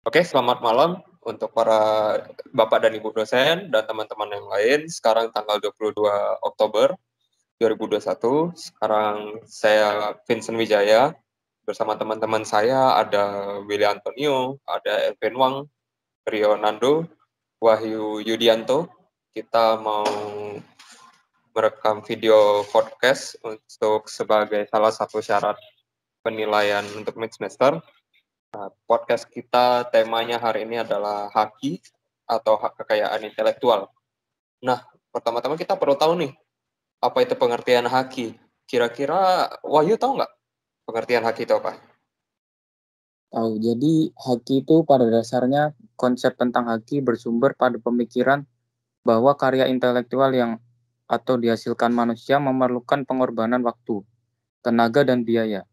Oke, selamat malam untuk para Bapak dan Ibu dosen dan teman-teman yang lain. Sekarang tanggal 22 Oktober 2021. Sekarang saya Vincent Wijaya. Bersama teman-teman saya ada Willy Antonio, ada Elvin Wang, Rio Nando, Wahyu Yudianto. Kita mau merekam video podcast untuk sebagai salah satu syarat penilaian untuk mid semester. Podcast kita temanya hari ini adalah haki atau hak kekayaan intelektual. Nah, pertama-tama kita perlu tahu nih, apa itu pengertian haki? Kira-kira Wahyu tahu nggak pengertian haki itu apa? Tahu. Jadi haki itu pada dasarnya konsep tentang haki bersumber pada pemikiran bahwa karya intelektual yang atau dihasilkan manusia memerlukan pengorbanan waktu, tenaga, dan biaya.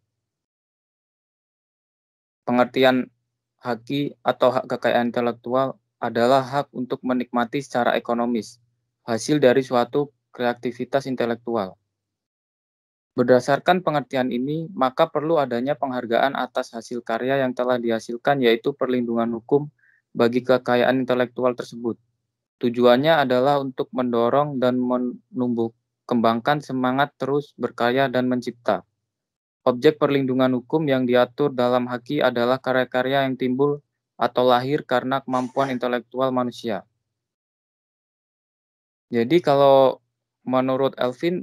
Pengertian haki atau hak kekayaan intelektual adalah hak untuk menikmati secara ekonomis hasil dari suatu kreativitas intelektual. Berdasarkan pengertian ini, maka perlu adanya penghargaan atas hasil karya yang telah dihasilkan, yaitu perlindungan hukum bagi kekayaan intelektual tersebut. Tujuannya adalah untuk mendorong dan menumbuh kembangkan semangat terus berkarya dan mencipta. Objek perlindungan hukum yang diatur dalam haki adalah karya-karya yang timbul atau lahir karena kemampuan intelektual manusia. Jadi kalau menurut Elvin,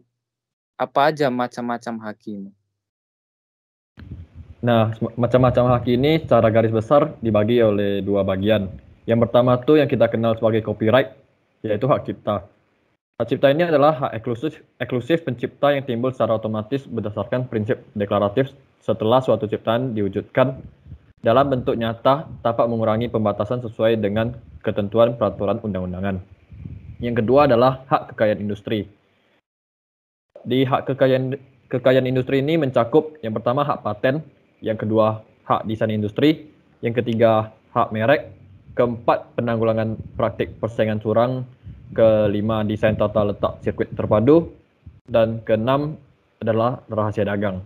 apa aja macam-macam haki ini? Nah, macam-macam hak ini secara garis besar dibagi oleh dua bagian. Yang pertama tuh yang kita kenal sebagai copyright, yaitu hak cipta. Hak cipta ini adalah hak eksklusif pencipta yang timbul secara otomatis berdasarkan prinsip deklaratif setelah suatu ciptaan diwujudkan dalam bentuk nyata tanpa mengurangi pembatasan sesuai dengan ketentuan peraturan undang-undangan. Yang kedua adalah hak kekayaan industri. Di hak kekayaan industri ini mencakup yang pertama hak paten, yang kedua hak desain industri, yang ketiga hak merek, keempat penanggulangan praktik persaingan curang, kelima desain tata letak sirkuit terpadu, dan keenam adalah rahasia dagang.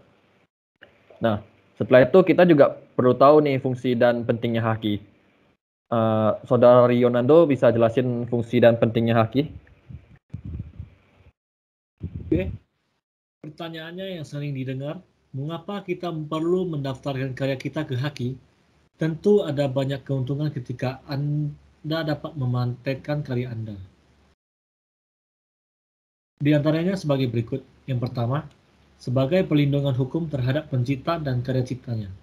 Nah, setelah itu kita juga perlu tahu nih fungsi dan pentingnya haki. Saudara Yonando bisa jelasin fungsi dan pentingnya haki? Oke. Pertanyaannya yang sering didengar, mengapa kita perlu mendaftarkan karya kita ke haki? Tentu ada banyak keuntungan ketika Anda dapat memanfaatkan karya Anda. Di antaranya sebagai berikut. Yang pertama, sebagai perlindungan hukum terhadap pencipta dan karya ciptanya.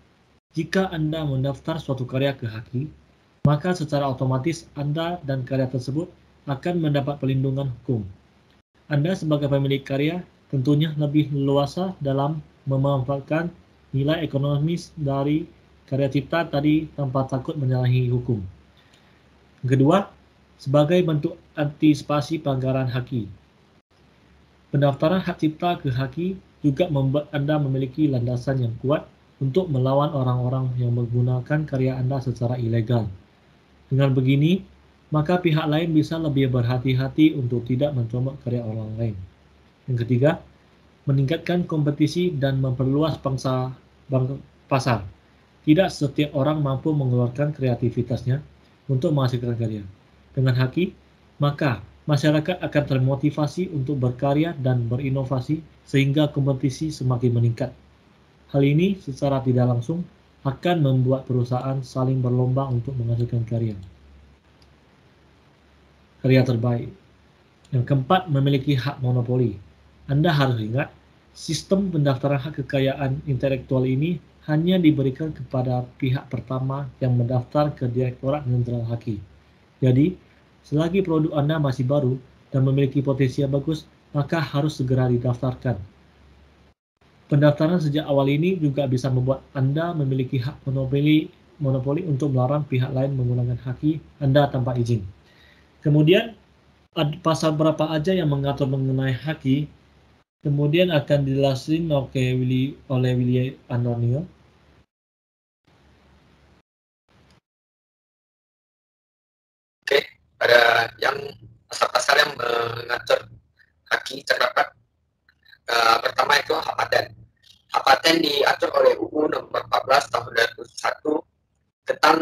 Jika Anda mendaftar suatu karya ke haki, maka secara otomatis Anda dan karya tersebut akan mendapat perlindungan hukum. Anda sebagai pemilik karya tentunya lebih leluasa dalam memanfaatkan nilai ekonomis dari karya cipta tadi tanpa takut menyalahi hukum. Kedua, sebagai bentuk antisipasi pelanggaran haki. Pendaftaran hak cipta ke haki juga membuat Anda memiliki landasan yang kuat untuk melawan orang-orang yang menggunakan karya Anda secara ilegal. Dengan begini, maka pihak lain bisa lebih berhati-hati untuk tidak mencomot karya orang lain. Yang ketiga, meningkatkan kompetisi dan memperluas pasar. Tidak setiap orang mampu mengeluarkan kreativitasnya untuk menghasilkan karya. Dengan haki, maka masyarakat akan termotivasi untuk berkarya dan berinovasi sehingga kompetisi semakin meningkat. Hal ini secara tidak langsung akan membuat perusahaan saling berlomba untuk menghasilkan karya terbaik. Yang keempat, memiliki hak monopoli. Anda harus ingat, sistem pendaftaran hak kekayaan intelektual ini hanya diberikan kepada pihak pertama yang mendaftar ke Direktorat Jenderal Haki. Jadi, selagi produk Anda masih baru dan memiliki potensi yang bagus, maka harus segera didaftarkan. Pendaftaran sejak awal ini juga bisa membuat Anda memiliki hak monopoli untuk melarang pihak lain menggunakan haki Anda tanpa izin. Kemudian, pasal berapa aja yang mengatur mengenai haki, kemudian akan dijelasin oleh Willy Antonio. Oke, ada yang pasal-pasal yang mengatur haki terdapat. Pertama itu hak paten. Hak paten diatur oleh UU nomor 14 tahun 2001 tentang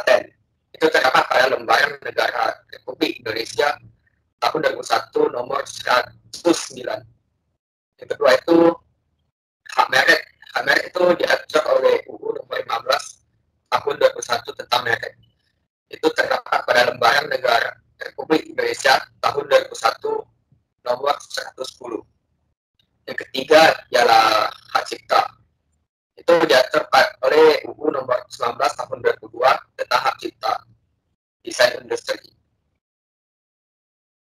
paten. Itu terdapat pada lembaran negara Republik Indonesia tahun 2001 nomor 109. Yang kedua itu hak merek. Hak merek itu diatur oleh UU nomor 15 tahun 2001 tentang merek. Itu terdapat pada lembaran negara Republik Indonesia tahun 2001 nomor 110. Yang ketiga ialah hak cipta. Itu diatur oleh UU nomor 19 tahun 2002 tentang hak cipta desain industri.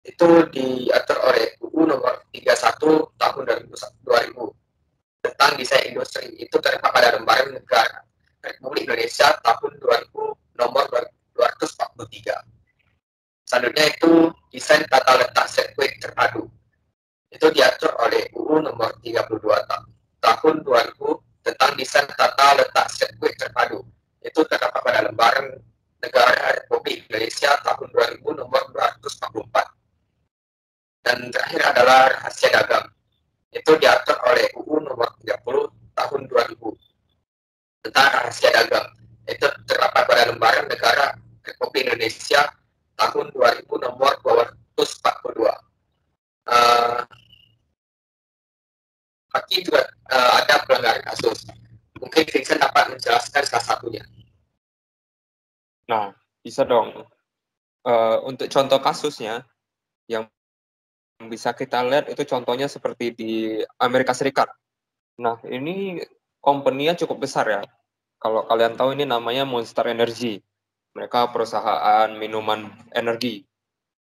Itu diatur oleh UU nomor 31 tahun 2000 tentang desain industri. Itu terdapat pada lembaran negara Republik Indonesia tahun 2000 nomor 243. Selanjutnya itu desain tata letak sirkuit terpadu. Itu diatur oleh UU nomor 32 tahun 2000 tentang desain tata letak sirkuit terpadu. Itu terdapat pada lembaran negara Republik Indonesia tahun 2000 nomor 244. Dan terakhir adalah rahasia dagang. Itu diatur oleh UU nomor 30 tahun 2000 tentang rahasia dagang. Itu terdapat pada lembaran negara Republik Indonesia tahun 2000 nomor 242. Haki juga ada pelanggaran kasus. Mungkin Vincent dapat menjelaskan salah satunya. Nah, bisa dong. Untuk contoh kasusnya, yang bisa kita lihat itu contohnya seperti di Amerika Serikat. Nah, ini company-nya cukup besar ya. Kalau kalian tahu ini namanya Monster Energy. Mereka perusahaan minuman energi.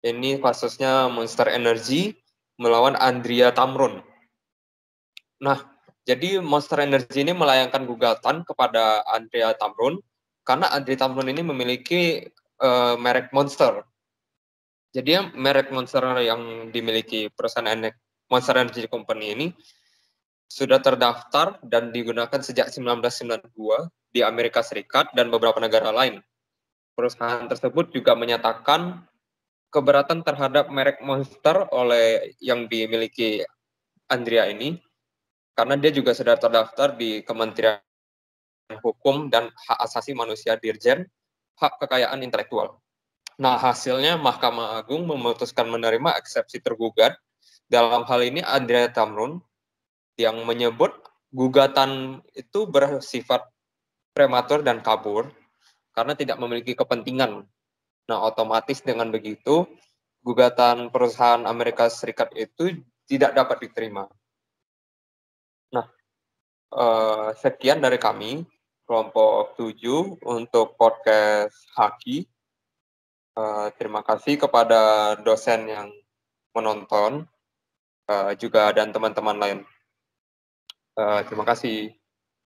Ini kasusnya Monster Energy melawan Andrea Tamron. Nah, jadi Monster Energy ini melayangkan gugatan kepada Andrea Tamron karena Andrea Tamron ini memiliki merek Monster. Jadi merek Monster yang dimiliki perusahaan Monster Energy Company ini sudah terdaftar dan digunakan sejak 1992 di Amerika Serikat dan beberapa negara lain. Perusahaan tersebut juga menyatakan keberatan terhadap merek Monster oleh yang dimiliki Andrea ini karena dia juga sudah terdaftar di Kementerian Hukum dan Hak Asasi Manusia Dirjen Hak Kekayaan Intelektual. Nah, hasilnya Mahkamah Agung memutuskan menerima eksepsi tergugat. Dalam hal ini Andrea Tamron yang menyebut gugatan itu bersifat prematur dan kabur karena tidak memiliki kepentingan. Nah, otomatis dengan begitu gugatan perusahaan Amerika Serikat itu tidak dapat diterima. Nah, sekian dari kami kelompok 7 untuk podcast Haki. Terima kasih kepada dosen yang menonton, juga dan teman-teman lain. Terima kasih.